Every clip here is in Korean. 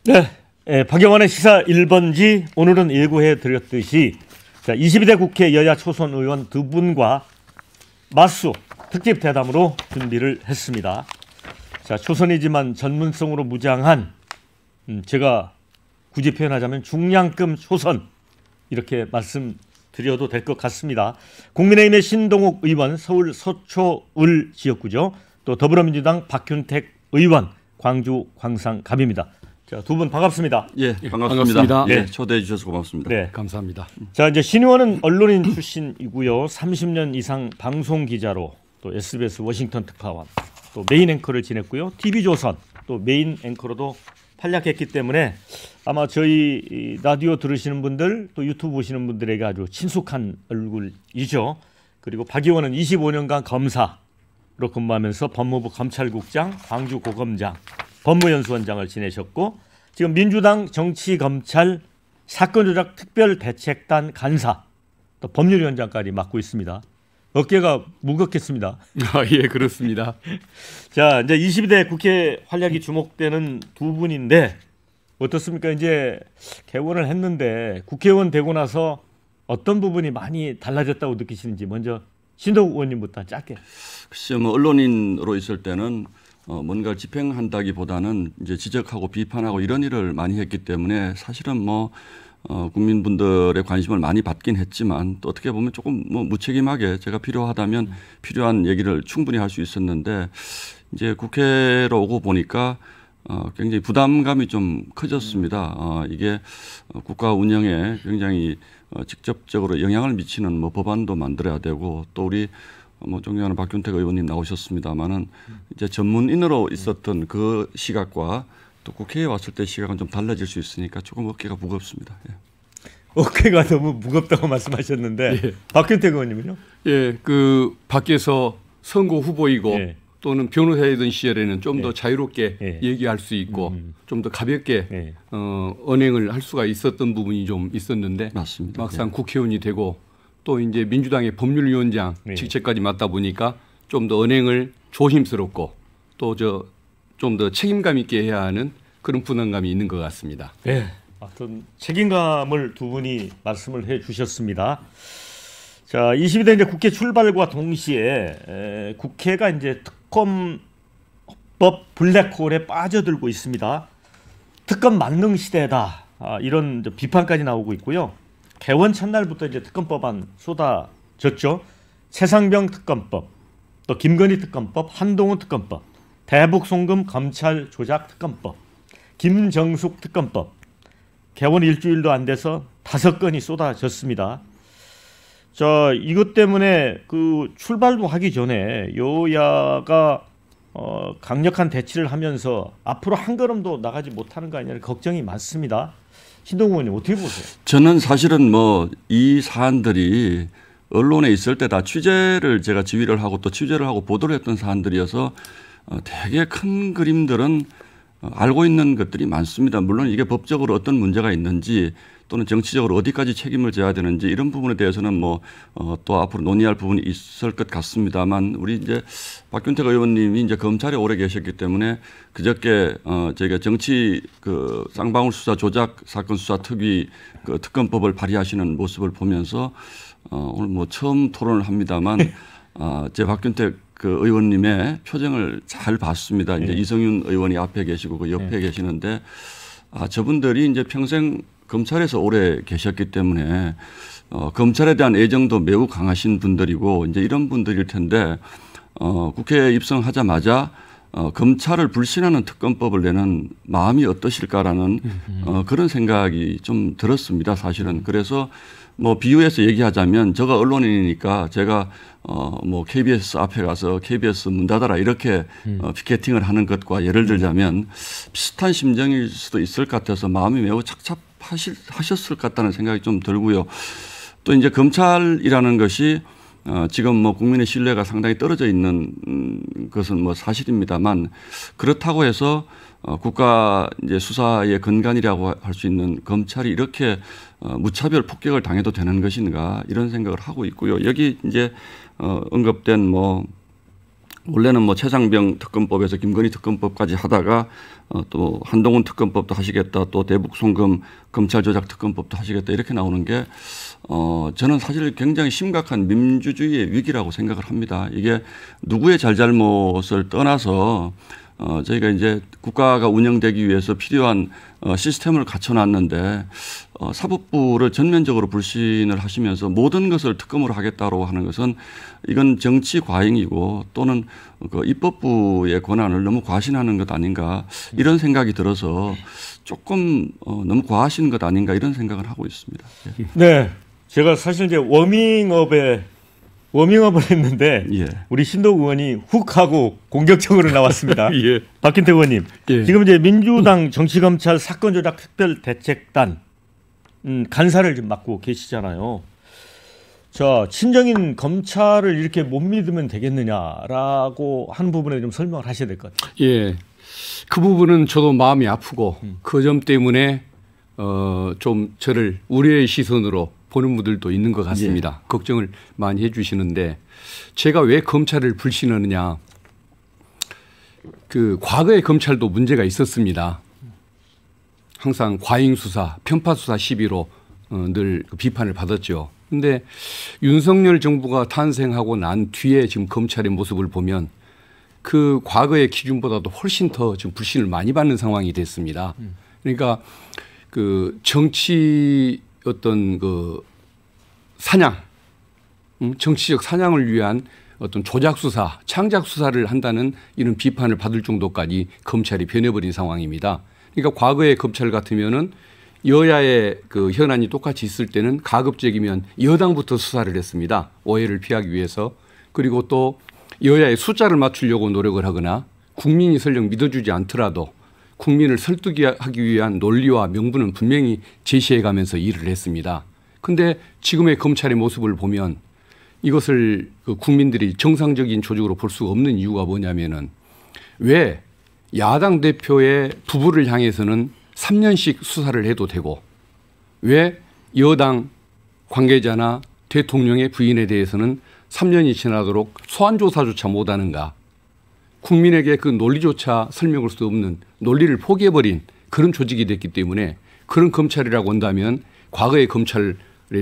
네, 박영환의 시사 1번지 오늘은 예고해 드렸듯이 22대 국회 여야 초선 의원 두 분과 맞수 특집 대담으로 준비를 했습니다. 자, 초선이지만 전문성으로 무장한 제가 굳이 표현하자면 중량급 초선 이렇게 말씀드려도 될 것 같습니다. 국민의힘의 신동욱 의원 서울 서초을 지역구죠. 또 더불어민주당 박균택 의원 광주 광산갑입니다. 자, 두 분 반갑습니다. 예, 반갑습니다. 네. 예, 초대해 주셔서 고맙습니다. 네, 감사합니다. 자, 이제 신 의원은 언론인 출신이고요. 30년 이상 방송 기자로 또 SBS 워싱턴 특파원, 또 메인 앵커를 지냈고요. TV조선 또 메인 앵커로도 활약했기 때문에 아마 저희 라디오 들으시는 분들 또 유튜브 보시는 분들에게 아주 친숙한 얼굴이죠. 그리고 박 의원은 25년간 검사로 근무하면서 법무부 검찰국장, 광주고검장, 법무연수원장을 지내셨고 지금 민주당 정치검찰 사건조작 특별대책단 간사 또 법률위원장까지 맡고 있습니다. 어깨가 무겁겠습니다. 예, 그렇습니다. 자, 이제 22대 국회 활약이 주목되는 두 분인데 어떻습니까? 이제 개원을 했는데 국회의원 되고 나서 어떤 부분이 많이 달라졌다고 느끼시는지 먼저 신동욱 의원님부터 짧게. 글쎄요, 뭐 언론인으로 있을 때는 뭔가를 집행한다기보다는 이제 지적하고 비판하고 이런 일을 많이 했기 때문에 사실은 뭐 국민분들의 관심을 많이 받긴 했지만 또 어떻게 보면 조금 뭐 무책임하게 제가 필요하다면 필요한 얘기를 충분히 할 수 있었는데 이제 국회로 오고 보니까 굉장히 부담감이 좀 커졌습니다. 이게 국가 운영에 굉장히 직접적으로 영향을 미치는 뭐 법안도 만들어야 되고 또 우리 뭐 존경하는 박균택 의원님 나오셨습니다만은 이제 전문인으로 있었던 그 시각과 또 국회에 왔을 때 시각은 좀 달라질 수 있으니까 조금 어깨가 무겁습니다. 예. 어깨가 너무 무겁다고 말씀하셨는데 예. 박균택 의원님은요? 예, 그 밖에서 선거 후보이고 예. 또는 변호사이던 시절에는 좀 더 예. 자유롭게 예. 얘기할 수 있고 좀 더 가볍게 예. 언행을 할 수가 있었던 부분이 좀 있었는데 맞습니다. 막상 국회의원이 되고 또 이제 민주당의 법률위원장 예. 직책까지 맡다 보니까 좀 더 언행을 조심스럽고 또 좀 더 책임감 있게 해야 하는 그런 부담감이 있는 것 같습니다. 네, 어떤 책임감을 두 분이 말씀을 해주셨습니다. 자, 22대 이제 국회 출발과 동시에 국회가 이제 특검법 블랙홀에 빠져들고 있습니다. 특검 만능 시대다 이런 이제 비판까지 나오고 있고요. 개원 첫날부터 이제 특검법안 쏟아졌죠. 최상병 특검법, 또 김건희 특검법, 한동훈 특검법, 대북 송금 검찰 조작 특검법, 김정숙 특검법, 개원 일주일도 안 돼서 5건이 쏟아졌습니다. 자, 이것 때문에 그 출발도 하기 전에 여야가 강력한 대치를 하면서 앞으로 한 걸음도 나가지 못하는 거 아니냐 걱정이 많습니다. 신동욱 의원님 어떻게 보세요? 저는 사실은 뭐 이 사안들이 언론에 있을 때 다 취재를 제가 지휘를 하고 또 취재를 하고 보도를 했던 사안들이어서 되게 큰 그림들은 알고 있는 것들이 많습니다. 물론 이게 법적으로 어떤 문제가 있는지 또는 정치적으로 어디까지 책임을 져야 되는지 이런 부분에 대해서는 뭐 또 앞으로 논의할 부분이 있을 것 같습니다만 우리 이제 박균택 의원님이 이제 검찰에 오래 계셨기 때문에 그저께 저희가 정치 그 쌍방울 수사 조작 사건 수사 특위 그 특검법을 발의하시는 모습을 보면서 오늘 뭐 처음 토론을 합니다만 제 박균택 그 의원님의 표정을 잘 봤습니다. 이제 이성윤 의원이 앞에 계시고 그 옆에 계시는데 저분들이 이제 평생 검찰에서 오래 계셨기 때문에 검찰에 대한 애정도 매우 강하신 분들이고 이제 이런 분들일 텐데 국회에 입성하자마자 검찰을 불신하는 특검법을 내는 마음이 어떠실까라는 그런 생각이 좀 들었습니다. 사실은. 그래서 뭐 비유해서 얘기하자면 제가 언론인이니까 제가 뭐 KBS 앞에 가서 KBS 문 닫아라 이렇게 피켓팅을 하는 것과 예를 들자면 비슷한 심정일 수도 있을 것 같아서 마음이 매우 착잡하셨을 것 같다는 생각이 좀 들고요. 또 이제 검찰이라는 것이 지금 뭐 국민의 신뢰가 상당히 떨어져 있는 것은 뭐 사실입니다만 그렇다고 해서 국가 이제 수사의 근간이라고 할 수 있는 검찰이 이렇게 무차별 폭격을 당해도 되는 것인가 이런 생각을 하고 있고요. 여기 이제 언급된 뭐 원래는 뭐 최상병 특검법에서 김건희 특검법까지 하다가 또 한동훈 특검법도 하시겠다, 또 대북 송금 검찰 조작 특검법도 하시겠다 이렇게 나오는 게 저는 사실 굉장히 심각한 민주주의의 위기라고 생각을 합니다. 이게 누구의 잘잘못을 떠나서 저희가 이제 국가가 운영되기 위해서 필요한 시스템을 갖춰놨는데 사법부를 전면적으로 불신을 하시면서 모든 것을 특검으로 하겠다고 하는 것은 이건 정치 과잉이고 또는 그 입법부의 권한을 너무 과신하는 것 아닌가 이런 생각이 들어서 조금 너무 과하신 것 아닌가 이런 생각을 하고 있습니다. 네, 제가 사실 이제 워밍업을 했는데 예. 우리 신동 의원이 훅 하고 공격적으로 나왔습니다. 예. 박힌태 의원님, 예. 지금 이제 민주당 정치검찰 사건조작 특별대책단 간사를 지금 맡고 계시잖아요. 자, 친정인 검찰을 이렇게 못 믿으면 되겠느냐라고 한 부분에 좀 설명을 하셔야 될 것 같아요. 예. 그 부분은 저도 마음이 아프고 그 점 때문에 좀 저를 우려의 시선으로 보는 분들도 있는 것 같습니다. 예. 걱정을 많이 해 주시는데 제가 왜 검찰을 불신하느냐. 그 과거의 검찰도 문제가 있었습니다. 항상 과잉 수사, 편파 수사 시비로 늘 비판을 받았죠. 그런데 윤석열 정부가 탄생하고 난 뒤에 지금 검찰의 모습을 보면 그 과거의 기준보다도 훨씬 더 지금 불신을 많이 받는 상황이 됐습니다. 그러니까 그 정치 어떤 그 사냥, 정치적 사냥을 위한 어떤 조작 수사, 창작 수사를 한다는 이런 비판을 받을 정도까지 검찰이 변해버린 상황입니다. 그러니까 과거의 검찰 같으면은 여야의 그 현안이 똑같이 있을 때는 가급적이면 여당부터 수사를 했습니다. 오해를 피하기 위해서. 그리고 또 여야의 숫자를 맞추려고 노력을 하거나 국민이 설령 믿어주지 않더라도 국민을 설득하기 위한 논리와 명분은 분명히 제시해 가면서 일을 했습니다. 그런데 지금의 검찰의 모습을 보면 이것을 그 국민들이 정상적인 조직으로 볼 수가 없는 이유가 뭐냐면은 왜 야당 대표의 부부를 향해서는 3년씩 수사를 해도 되고 왜 여당 관계자나 대통령의 부인에 대해서는 3년이 지나도록 소환조사조차 못하는가. 국민에게 그 논리조차 설명할 수 없는 논리를 포기해버린 그런 조직이 됐기 때문에 그런 검찰이라고 한다면 과거의 검찰에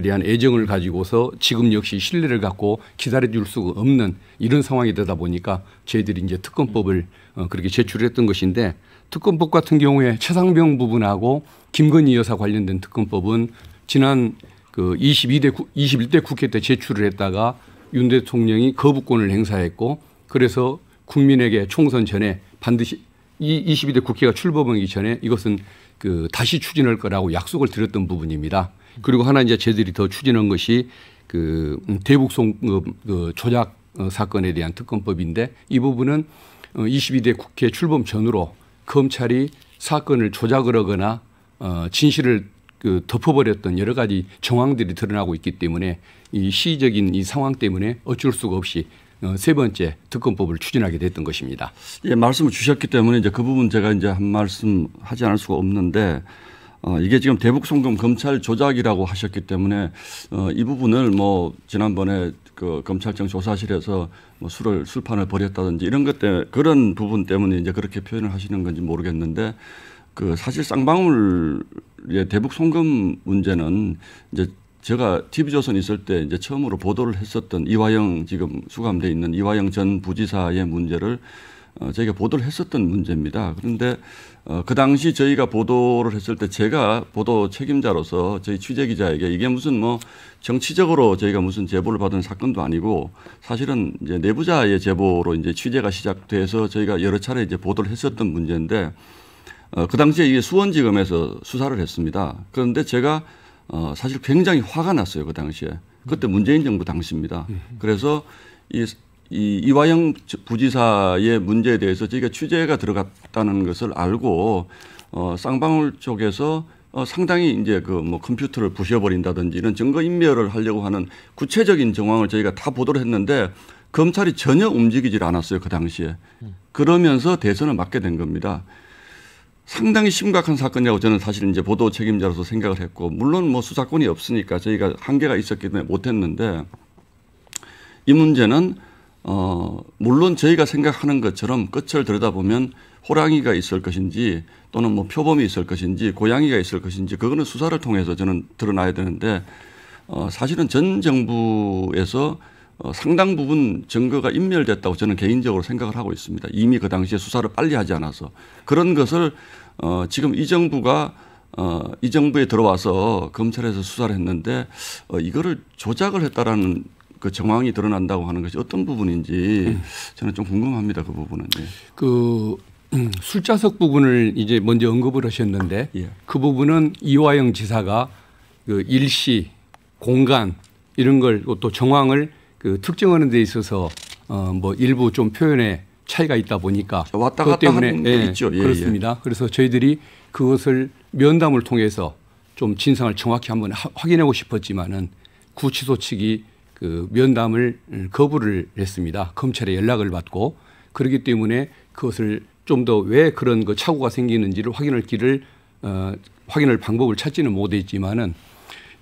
대한 애정을 가지고서 지금 역시 신뢰를 갖고 기다려줄 수가 없는 이런 상황이 되다 보니까 저희들이 이제 특검법을 그렇게 제출했던 것인데 특검법 같은 경우에 최상병 부분하고 김건희 여사 관련된 특검법은 지난 그 21대 국회 때 제출을 했다가 윤 대통령이 거부권을 행사했고 그래서 국민에게 총선 전에 반드시 22대 국회가 출범하기 전에 이것은 그 다시 추진할 거라고 약속을 드렸던 부분입니다. 그리고 하나 이제 저희들이 더 추진한 것이 그 대북 송금 그 조작 사건에 대한 특검법인데 이 부분은 22대 국회 출범 전으로 검찰이 사건을 조작을 하거나 진실을 그 덮어버렸던 여러 가지 정황들이 드러나고 있기 때문에 이 시적인 이 상황 때문에 어쩔 수가 없이 세 번째 특검법을 추진하게 됐던 것입니다. 예, 말씀을 주셨기 때문에 이제 그 부분 제가 이제 한 말씀 하지 않을 수가 없는데 이게 지금 대북 송금 검찰 조작이라고 하셨기 때문에 이 부분을 뭐 지난번에 그 검찰청 조사실에서 뭐 술판을 벌였다든지 이런 것 때문에 그런 부분 때문에 이제 그렇게 표현을 하시는 건지 모르겠는데 그 사실 쌍방울의 대북 송금 문제는 이제 제가 TV조선 있을 때 이제 처음으로 보도를 했었던 이화영 지금 수감돼 있는 이화영 전 부지사의 문제를 저희가 보도를 했었던 문제입니다. 그런데 그 당시 저희가 보도를 했을 때 제가 보도 책임자로서 저희 취재기자에게 이게 무슨 뭐 정치적으로 저희가 무슨 제보를 받은 사건도 아니고 사실은 이제 내부자의 제보로 이제 취재가 시작돼서 저희가 여러 차례 이제 보도를 했었던 문제인데 그 당시에 이게 수원지검에서 수사를 했습니다. 그런데 제가 사실 굉장히 화가 났어요. 그 당시에. 그때 문재인 정부 당시입니다. 그래서 이화영 부지사의 문제에 대해서 저희가 취재가 들어갔다는 것을 알고 쌍방울 쪽에서 상당히 이제 그 뭐 컴퓨터를 부셔버린다든지 이런 증거 인멸을 하려고 하는 구체적인 정황을 저희가 다 보도를 했는데 검찰이 전혀 움직이질 않았어요. 그 당시에. 그러면서 대선을 맞게 된 겁니다. 상당히 심각한 사건이라고 저는 사실 이제 보도 책임자로서 생각을 했고 물론 뭐 수사권이 없으니까 저희가 한계가 있었기 때문에 못했는데 이 문제는 물론 저희가 생각하는 것처럼 끝을 들여다보면 호랑이가 있을 것인지 또는 뭐 표범이 있을 것인지 고양이가 있을 것인지 그거는 수사를 통해서 저는 드러나야 되는데 사실은 전 정부에서 상당 부분 증거가 인멸됐다고 저는 개인적으로 생각을 하고 있습니다. 이미 그 당시에 수사를 빨리 하지 않아서 그런 것을 지금 이 정부가 이 정부에 들어와서 검찰에서 수사를 했는데 이거를 조작을 했다라는 그 정황이 드러난다고 하는 것이 어떤 부분인지 저는 좀 궁금합니다. 그 부분은. 예. 그 술자석 부분을 이제 먼저 언급을 하셨는데 예. 그 부분은 이화영 지사가 그 일시, 공간 이런 걸 또 정황을 그 특정하는 데 있어서 뭐 일부 좀 표현에 차이가 있다 보니까 왔다 그것 갔다 때문에 하는 게 있죠. 예, 그렇습니다. 그래서 저희들이 그것을 면담을 통해서 좀 진상을 정확히 한번 확인하고 싶었지만은 구치소 측이 그 면담을 거부를 했습니다. 검찰에 연락을 받고 그렇기 때문에 그것을 좀 더 왜 그런 그 착오가 생기는지를 확인할 방법을 찾지는 못했지만은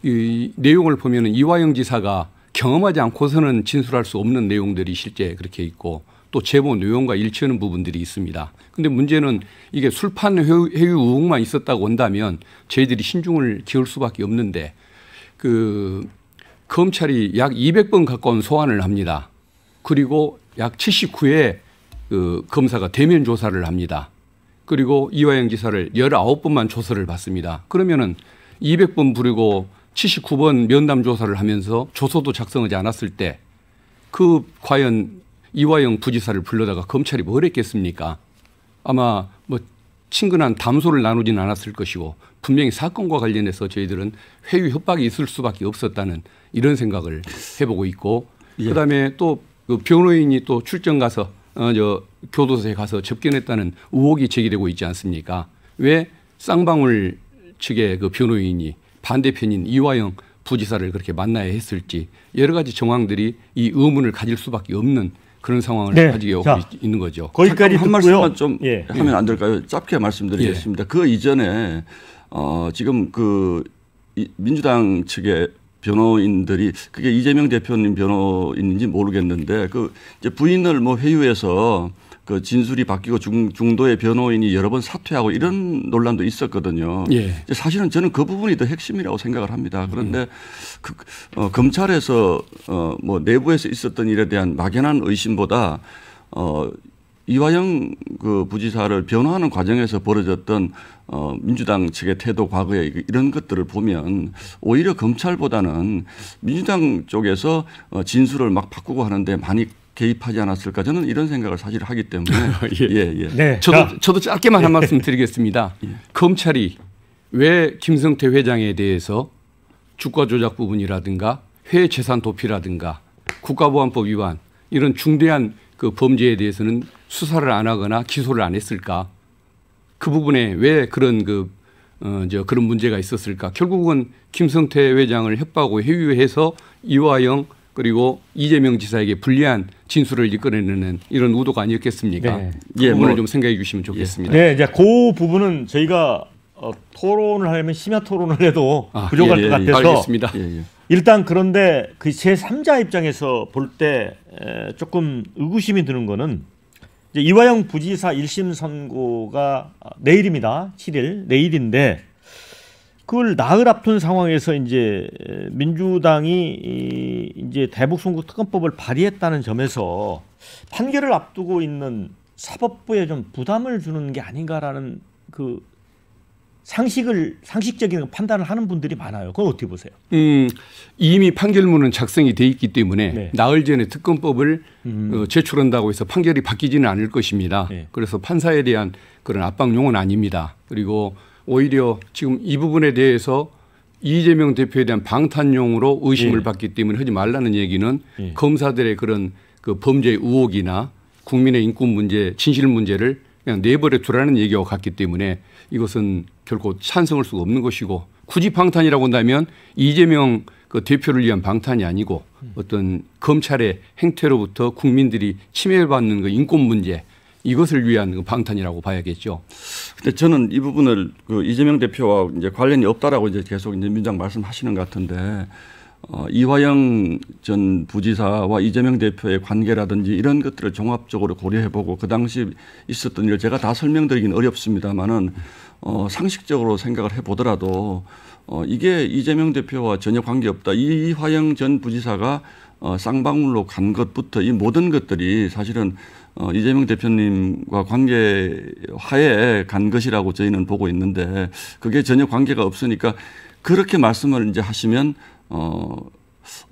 이 내용을 보면은 이화영 지사가 경험하지 않고서는 진술할 수 없는 내용들이 실제 그렇게 있고 또 제보 내용과 일치하는 부분들이 있습니다. 그런데 문제는 이게 술판 회유 의혹만 있었다고 한다면 저희들이 신중을 기울 수밖에 없는데 그 검찰이 약 200번 가까운 소환을 합니다. 그리고 약 79회 그 검사가 대면 조사를 합니다. 그리고 이화영 지사를 19번만 조사를 받습니다. 그러면은 200번 부르고 79번 면담 조사를 하면서 조서도 작성하지 않았을 때 그 과연 이화영 부지사를 불러다가 검찰이 뭘 했겠습니까? 아마 뭐 친근한 담소를 나누진 않았을 것이고 분명히 사건과 관련해서 저희들은 회유 협박이 있을 수밖에 없었다는 이런 생각을 해보고 있고 그다음에 또 그 변호인이 또 출정 가서 교도소에 가서 접견했다는 의혹이 제기되고 있지 않습니까? 왜 쌍방울 측의 그 변호인이 반대편인 이화영 부지사를 그렇게 만나야 했을지 여러 가지 정황들이 이 의문을 가질 수밖에 없는 그런 상황을 가지고 있는 거죠. 거기까지 한 말씀만 좀 예. 하면 안 될까요? 짧게 말씀드리겠습니다. 그 이전에 지금 그 민주당 측의 변호인들이 그게 이재명 대표님 변호인인지 모르겠는데 그 이제 부인을 뭐 회유해서 그 진술이 바뀌고 중도의 변호인이 여러 번 사퇴하고 이런 논란도 있었거든요. 예. 사실은 저는 그 부분이 더 핵심이라고 생각을 합니다. 그런데 검찰에서 뭐 내부에서 있었던 일에 대한 막연한 의심보다 이화영 그 부지사를 변호하는 과정에서 벌어졌던 민주당 측의 태도 과거에 이런 것들을 보면 오히려 검찰보다는 민주당 쪽에서 진술을 막 바꾸고 하는데 많이 개입하지 않았을까 저는 이런 생각을 사실 하기 때문에 예. 네. 저도 짧게만 한 말씀 드리겠습니다. 검찰이 왜 김성태 회장에 대해서 주가 조작 부분이라든가 해외 재산 도피라든가 국가보안법 위반 이런 중대한 그 범죄에 대해서는 수사를 안 하거나 기소를 안 했을까? 그 부분에 왜 그런 그런 문제가 있었을까? 결국은 김성태 회장을 협박하고 회유해서 이화영 그리고 이재명 지사에게 불리한 진술을 이끌어내는 이런 의도가 아니었겠습니까? 네. 그 부분을 좀 생각해 주시면 좋겠습니다. 네, 이제 그 부분은 저희가 토론을 하려면 심야 토론을 해도 부족할 것 같아서 알겠습니다. 일단 그런데 그 제3자 입장에서 볼 때 조금 의구심이 드는 거는 이제 이화영 부지사 1심 선고가 내일입니다. 7일 내일인데 그걸 나흘 앞둔 상황에서 이제 민주당이 이제 대북 송국 특검법을 발의했다는 점에서 판결을 앞두고 있는 사법부에 좀 부담을 주는 게 아닌가라는 그 상식적인 판단을 하는 분들이 많아요. 그건 어떻게 보세요? 이미 판결문은 작성이 돼 있기 때문에 네. 나흘 전에 특검법을 제출한다고 해서 판결이 바뀌지는 않을 것입니다. 네. 그래서 판사에 대한 그런 압박용은 아닙니다. 그리고 오히려 지금 이 부분에 대해서 이재명 대표에 대한 방탄용으로 의심을 받기 때문에 하지 말라는 얘기는 검사들의 그런 그 범죄 의혹이나 국민의 인권 문제, 진실 문제를 그냥 내버려 두라는 얘기와 같기 때문에 이것은 결코 찬성할 수가 없는 것이고 굳이 방탄이라고 한다면 이재명 그 대표를 위한 방탄이 아니고 어떤 검찰의 행태로부터 국민들이 침해받는 그 인권 문제 이것을 위한 그 방탄이라고 봐야겠죠. 근데 저는 이 부분을 그 이재명 대표와 이제 관련이 없다라고 이제 계속 이제 민주당 말씀하시는 것 같은데 이화영 전 부지사와 이재명 대표의 관계라든지 이런 것들을 종합적으로 고려해보고 그 당시 있었던 일을 제가 다 설명드리긴 어렵습니다만은 상식적으로 생각을 해보더라도 이게 이재명 대표와 전혀 관계없다. 이화영 전 부지사가 쌍방울로 간 것부터 이 모든 것들이 사실은 이재명 대표님과 관계하에 간 것이라고 저희는 보고 있는데 그게 전혀 관계가 없으니까 그렇게 말씀을 이제 하시면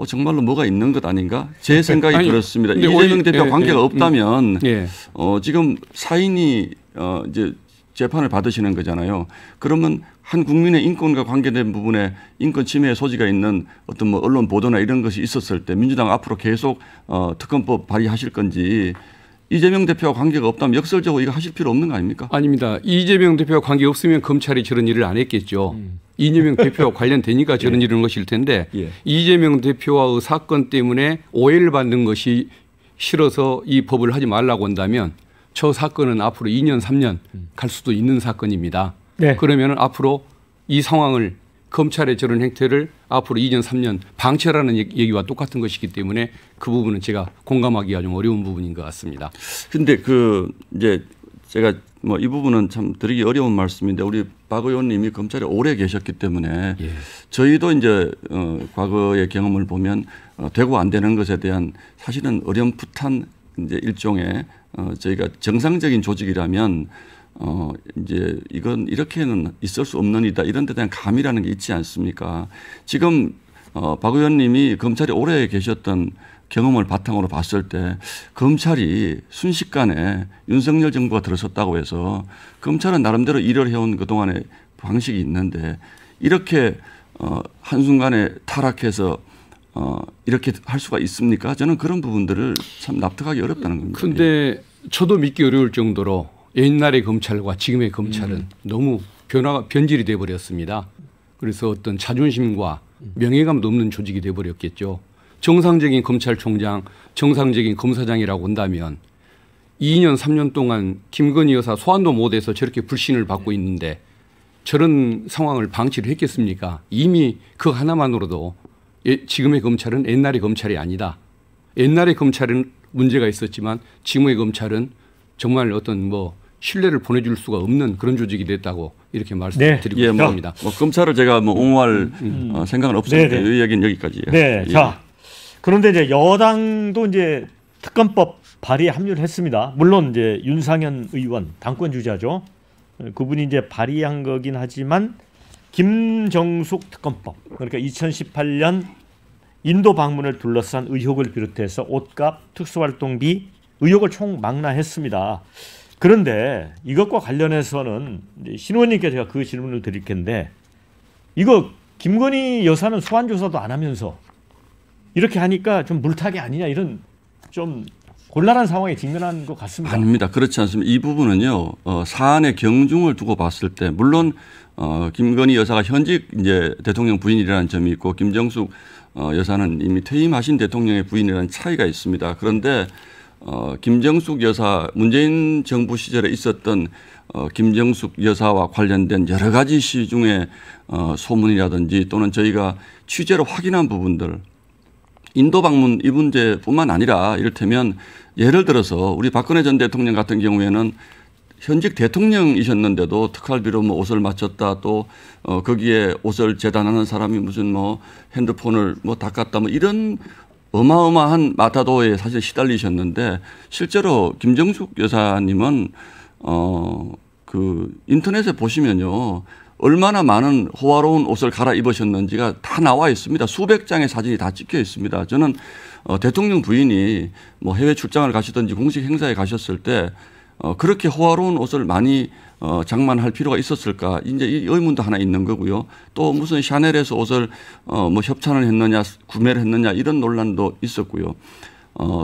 정말로 뭐가 있는 것 아닌가? 제 생각이 아니, 그렇습니다. 이재명 대표와 관계가 없다면 예. 지금 사인이 이제 재판을 받으시는 거잖아요. 그러면 한 국민의 인권과 관계된 부분에 인권 침해의 소지가 있는 어떤 뭐 언론 보도나 이런 것이 있었을 때 민주당 앞으로 계속 특검법 발의하실 건지 이재명 대표와 관계가 없다면 역설적으로 이거 하실 필요 없는 거 아닙니까? 아닙니다. 이재명 대표와 관계 없으면 검찰이 저런 일을 안 했겠죠. 이재명 대표와 관련되니까 저런 일을 한 것일 텐데 예. 이재명 대표와의 사건 때문에 오해를 받는 것이 싫어서 이 법을 하지 말라고 한다면 저 사건은 앞으로 2년, 3년 갈 수도 있는 사건입니다. 네. 그러면 앞으로 이 상황을 검찰의 저런 행태를 앞으로 2년, 3년 방치하라는 얘기와 똑같은 것이기 때문에 그 부분은 제가 공감하기가 좀 어려운 부분인 것 같습니다. 근데 이제 제가 뭐 이 부분은 참 드리기 어려운 말씀인데 우리 박 의원님이 검찰에 오래 계셨기 때문에 예. 저희도 이제 과거의 경험을 보면 되고 안 되는 것에 대한 사실은 어렴풋한 이제 일종의 저희가 정상적인 조직이라면 이제 이건 이렇게는 있을 수 없는 일이다 이런 데 대한 감이라는 게 있지 않습니까? 지금 박 의원님이 검찰에 오래 계셨던 경험을 바탕으로 봤을 때 검찰이 순식간에 윤석열 정부가 들어섰다고 해서 검찰은 나름대로 일을 해온 그동안의 방식이 있는데 이렇게 한순간에 타락해서 이렇게 할 수가 있습니까? 저는 그런 부분들을 참 납득하기 어렵다는 겁니다. 그런데 저도 믿기 어려울 정도로 옛날의 검찰과 지금의 검찰은 너무 변질이 돼버렸습니다. 그래서 어떤 자존심과 명예감도 없는 조직이 돼버렸겠죠. 정상적인 검찰총장, 정상적인 검사장이라고 한다면 2년, 3년 동안 김건희 여사 소환도 못해서 저렇게 불신을 받고 있는데 저런 상황을 방치를 했겠습니까? 이미 그 하나만으로도 지금의 검찰은 옛날의 검찰이 아니다. 옛날의 검찰은 문제가 있었지만 지금의 검찰은 정말 어떤 뭐 신뢰를 보내줄 수가 없는 그런 조직이 됐다고 이렇게 말씀드리고 예, 싶습니다. 뭐 검찰을 제가 뭐 옹호할 생각은 없습니다. 이 얘기는 여기까지예요. 네. 예. 자, 그런데 이제 여당도 이제 특검법 발의에 합류를 했습니다. 물론 이제 윤상현 의원 당권 주자죠. 그분이 이제 발의한 거긴 하지만 김정숙 특검법 그러니까 2018년 인도 방문을 둘러싼 의혹을 비롯해서 옷값 특수활동비 의혹을 총망라했습니다. 그런데 이것과 관련해서는 신 의원님께 제가 그 질문을 드릴 텐데 이거 김건희 여사는 소환 조사도 안 하면서 이렇게 하니까 좀 물타기 아니냐 이런 좀 곤란한 상황에 직면한 것 같습니다. 아닙니다. 그렇지 않습니다. 이 부분은요 사안의 경중을 두고 봤을 때 물론 김건희 여사가 현직 이제 대통령 부인이라는 점이 있고 김정숙 여사는 이미 퇴임하신 대통령의 부인이라는 차이가 있습니다. 그런데 김정숙 여사 문재인 정부 시절에 있었던 김정숙 여사와 관련된 여러 가지 시중에 소문이라든지 또는 저희가 취재로 확인한 부분들 인도 방문 이 문제뿐만 아니라 이를테면 예를 들어서 우리 박근혜 전 대통령 같은 경우에는 현직 대통령이셨는데도 특활비로 뭐 옷을 맞췄다 또 거기에 옷을 재단하는 사람이 무슨 뭐 핸드폰을 뭐 닦았다 뭐 이런 어마어마한 마타도에 사실 시달리셨는데 실제로 김정숙 여사님은 그 인터넷에 보시면요 얼마나 많은 호화로운 옷을 갈아입으셨는지가 다 나와 있습니다. 수백 장의 사진이 다 찍혀 있습니다. 저는 대통령 부인이 뭐 해외 출장을 가시든지 공식 행사에 가셨을 때 그렇게 호화로운 옷을 많이 장만할 필요가 있었을까? 이제 이 의문도 하나 있는 거고요. 또 무슨 샤넬에서 옷을 뭐 협찬을 했느냐, 구매를 했느냐 이런 논란도 있었고요.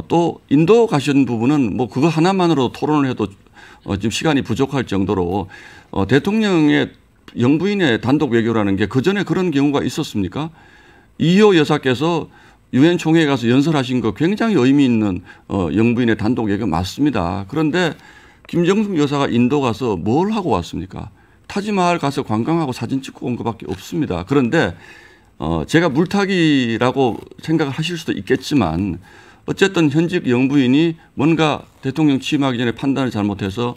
또 인도 가신 부분은 뭐 그거 하나만으로 토론을 해도 지금 시간이 부족할 정도로 대통령의 영부인의 단독 외교라는 게 그전에 그런 경우가 있었습니까? 이효 여사께서 유엔 총회에 가서 연설하신 거 굉장히 의미 있는 영부인의 단독 외교 맞습니다. 그런데 김정숙 여사가 인도 가서 뭘 하고 왔습니까? 타지마할 가서 관광하고 사진 찍고 온 것밖에 없습니다. 그런데 제가 물타기라고 생각을 하실 수도 있겠지만 어쨌든 현직 영부인이 뭔가 대통령 취임하기 전에 판단을 잘못해서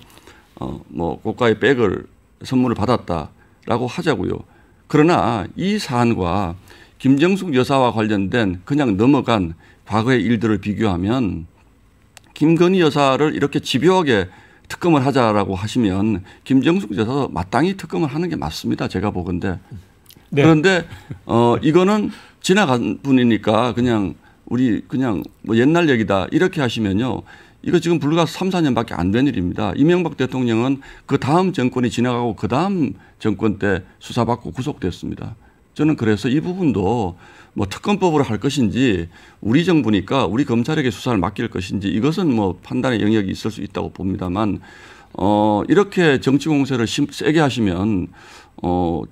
뭐 고가의 백을 선물을 받았다라고 하자고요. 그러나 이 사안과 김정숙 여사와 관련된 그냥 넘어간 과거의 일들을 비교하면 김건희 여사를 이렇게 집요하게 특검을 하자라고 하시면 김정숙 여사도 마땅히 특검을 하는 게 맞습니다. 제가 보건대. 네. 그런데 이거는 지나간 분이니까 그냥 우리 그냥 뭐 옛날 얘기다 이렇게 하시면요. 이거 지금 불과 3, 4년밖에 안 된 일입니다. 이명박 대통령은 그 다음 정권이 지나가고 그 다음 정권 때 수사받고 구속됐습니다. 저는 그래서 이 부분도 뭐 특검법으로 할 것인지 우리 정부니까 우리 검찰에게 수사를 맡길 것인지 이것은 뭐 판단의 영역이 있을 수 있다고 봅니다만 이렇게 정치 공세를 세게 하시면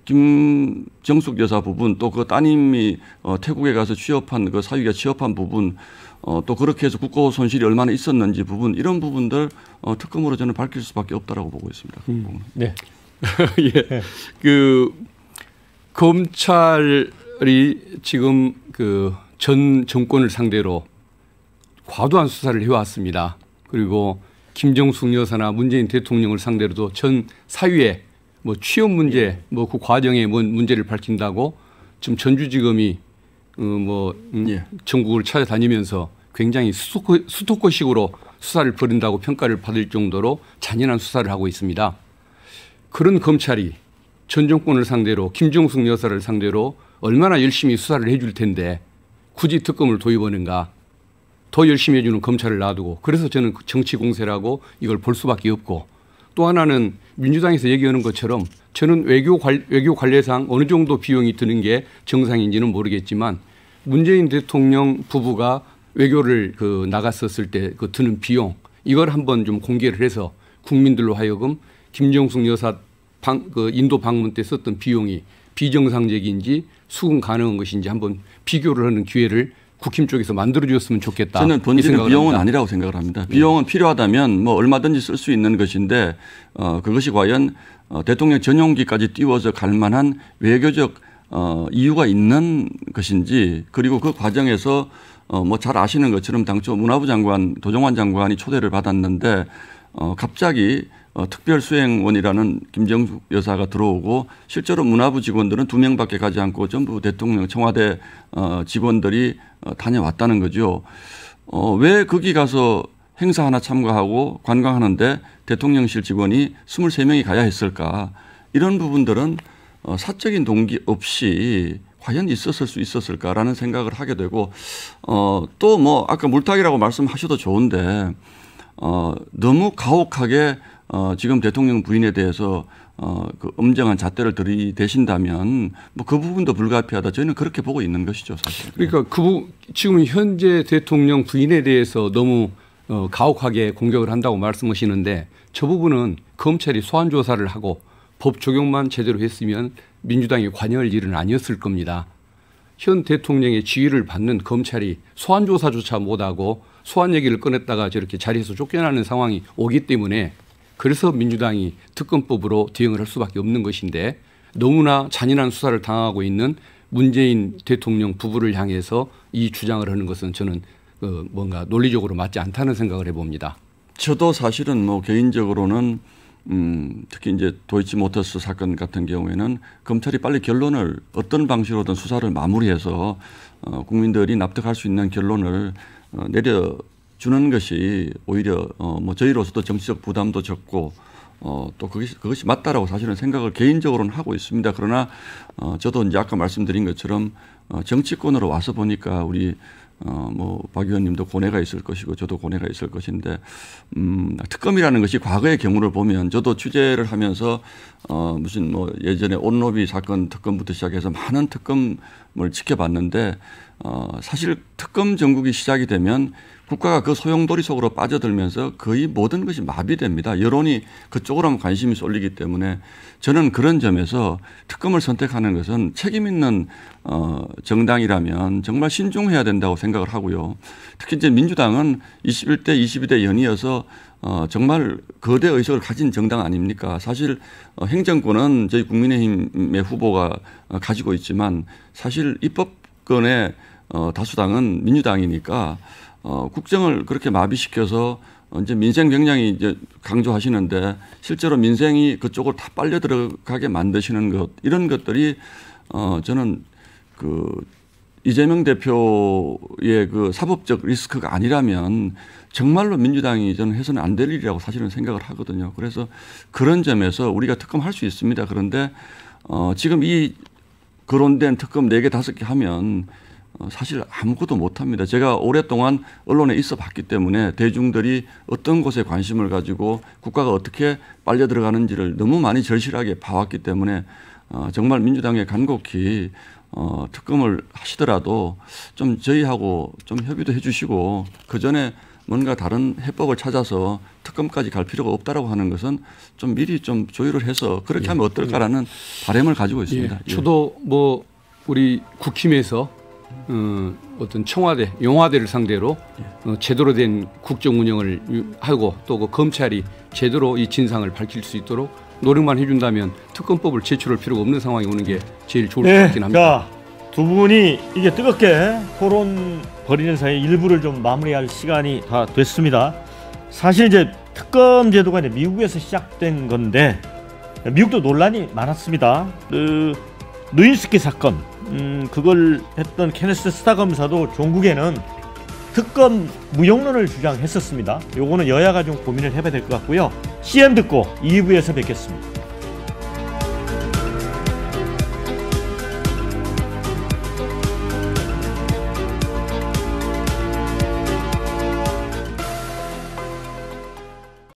김정숙 여사 부분 또 그 따님이 태국에 가서 취업한 그 사위가 취업한 부분 또 그렇게 해서 국고 손실이 얼마나 있었는지 부분 이런 부분들 특검으로 저는 밝힐 수밖에 없다라고 보고 있습니다. 네. 예. 그 검찰이 지금 그 전 정권을 상대로 과도한 수사를 해왔습니다. 그리고 김정숙 여사나 문재인 대통령을 상대로도 전 사위의 뭐 취업 문제, 뭐 그 과정에 뭔 문제를 밝힌다고 지금 전주지검이 전국을 찾아다니면서 굉장히 수도권식으로 수사를 벌인다고 평가를 받을 정도로 잔인한 수사를 하고 있습니다. 그런 검찰이 전 정권을 상대로 김정숙 여사를 상대로 얼마나 열심히 수사를 해줄 텐데 굳이 특검을 도입하는가. 더 열심히 해주는 검찰을 놔두고 그래서 저는 정치 공세라고 이걸 볼 수밖에 없고 또 하나는 민주당에서 얘기하는 것처럼 저는 외교 관례상 어느 정도 비용이 드는 게 정상인지는 모르겠지만 문재인 대통령 부부가 외교를 나갔었을 때 그 드는 비용 이걸 한번 좀 공개를 해서 국민들로 하여금 김정숙 여사 인도 방문 때 썼던 비용이 비정상적인지 수긍 가능한 것인지 한번 비교를 하는 기회를 국힘 쪽에서 만들어주었으면 좋겠다. 저는 본질은 비용은 아니라고 생각을 합니다. 비용은 필요하다면 뭐 얼마든지 쓸 수 있는 것인데 그것이 과연 대통령 전용기까지 띄워서 갈 만한 외교적 이유가 있는 것인지 그리고 그 과정에서 뭐 잘 아시는 것처럼 당초 문화부 장관 도종환 장관이 초대를 받았는데 갑자기 특별수행원이라는 김정숙 여사가 들어오고 실제로 문화부 직원들은 2명밖에 가지 않고 전부 대통령 청와대 직원들이 다녀왔다는 거죠. 왜 거기 가서 행사 하나 참가하고 관광하는데 대통령실 직원이 23명이 가야 했을까. 이런 부분들은 사적인 동기 없이 과연 있었을 수 있었을까라는 생각을 하게 되고 또 뭐 아까 물타기라고 말씀하셔도 좋은데 너무 가혹하게 지금 대통령 부인에 대해서 그 엄정한 잣대를 들이대신다면 뭐 그 부분도 불가피하다. 저희는 그렇게 보고 있는 것이죠, 사실. 그러니까 지금 현재 대통령 부인에 대해서 너무 가혹하게 공격을 한다고 말씀하시는데 저 부분은 검찰이 소환 조사를 하고 법 적용만 제대로 했으면 민주당이 관여할 일은 아니었을 겁니다. 현 대통령의 지휘를 받는 검찰이 소환 조사조차 못하고 소환 얘기를 꺼냈다가 저렇게 자리에서 쫓겨나는 상황이 오기 때문에 그래서 민주당이 특검법으로 대응을 할 수밖에 없는 것인데 너무나 잔인한 수사를 당하고 있는 문재인 대통령 부부를 향해서 이 주장을 하는 것은 저는 뭔가 논리적으로 맞지 않다는 생각을 해봅니다. 저도 사실은 뭐 개인적으로는 특히 이제 도이치모터스 사건 같은 경우에는 검찰이 빨리 결론을 어떤 방식으로든 수사를 마무리해서 국민들이 납득할 수 있는 결론을 내려주는 것이 오히려 뭐 저희로서도 정치적 부담도 적고 또 그것이 맞다라고 사실은 생각을 개인적으로는 하고 있습니다. 그러나 저도 이제 아까 말씀드린 것처럼 정치권으로 와서 보니까 우리 뭐 박 의원님도 고뇌가 있을 것이고 저도 고뇌가 있을 것인데 특검이라는 것이 과거의 경우를 보면 저도 취재를 하면서 무슨 뭐 예전에 온로비 사건 특검부터 시작해서 많은 특검을 지켜봤는데 사실 특검 전국이 시작이 되면 국가가 그 소용돌이 속으로 빠져들면서 거의 모든 것이 마비됩니다. 여론이 그쪽으로만 관심이 쏠리기 때문에 저는 그런 점에서 특검을 선택하는 것은 책임 있는 정당이라면 정말 신중해야 된다고 생각을 하고요. 특히 이제 민주당은 21대, 22대 연이어서 정말 거대 의석을 가진 정당 아닙니까? 사실 행정권은 저희 국민의힘의 후보가 가지고 있지만 사실 입법권의 다수당은 민주당이니까 국정을 그렇게 마비시켜서 이제 민생 경향이 이제 강조하시는데 실제로 민생이 그쪽으로 다 빨려 들어가게 만드시는 것 이런 것들이 저는 그 이재명 대표의 그 사법적 리스크가 아니라면 정말로 민주당이 저는 해서는 안 될 일이라고 사실은 생각을 하거든요. 그래서 그런 점에서 우리가 특검할 수 있습니다. 그런데 지금 이 거론된 특검 4개, 5개 하면 사실 아무것도 못합니다. 제가 오랫동안 언론에 있어 봤기 때문에 대중들이 어떤 곳에 관심을 가지고 국가가 어떻게 빨려 들어가는지를 너무 많이 절실하게 봐왔기 때문에 정말 민주당에 간곡히 특검을 하시더라도 좀 저희하고 좀 협의도 해 주시고 그 전에 뭔가 다른 해법을 찾아서 특검까지 갈 필요가 없다라고 하는 것은 좀 미리 좀 조율을 해서 그렇게 하면 어떨까라는 바람을 가지고 있습니다. 저도 뭐 우리 국힘에서 어떤 청와대, 용화대를 상대로 제대로 된 국정 운영을 하고 또 그 검찰이 제대로 이 진상을 밝힐 수 있도록 노력만 해준다면 특검법을 제출할 필요가 없는 상황이 오는 게 제일 좋을 것 같긴 합니다. 자, 두 분이 이게 뜨겁게 토론 벌이는 사이 일부를 좀 마무리할 시간이 다 됐습니다. 사실 이제 특검 제도가 이제 미국에서 시작된 건데 미국도 논란이 많았습니다. 그 누인스키 사건, 그걸 했던 케네스 스타 검사도 종국에는 특검 무용론을 주장했었습니다. 요거는 여야가 좀 고민을 해봐야 될 것 같고요. CM 듣고 2부에서 뵙겠습니다.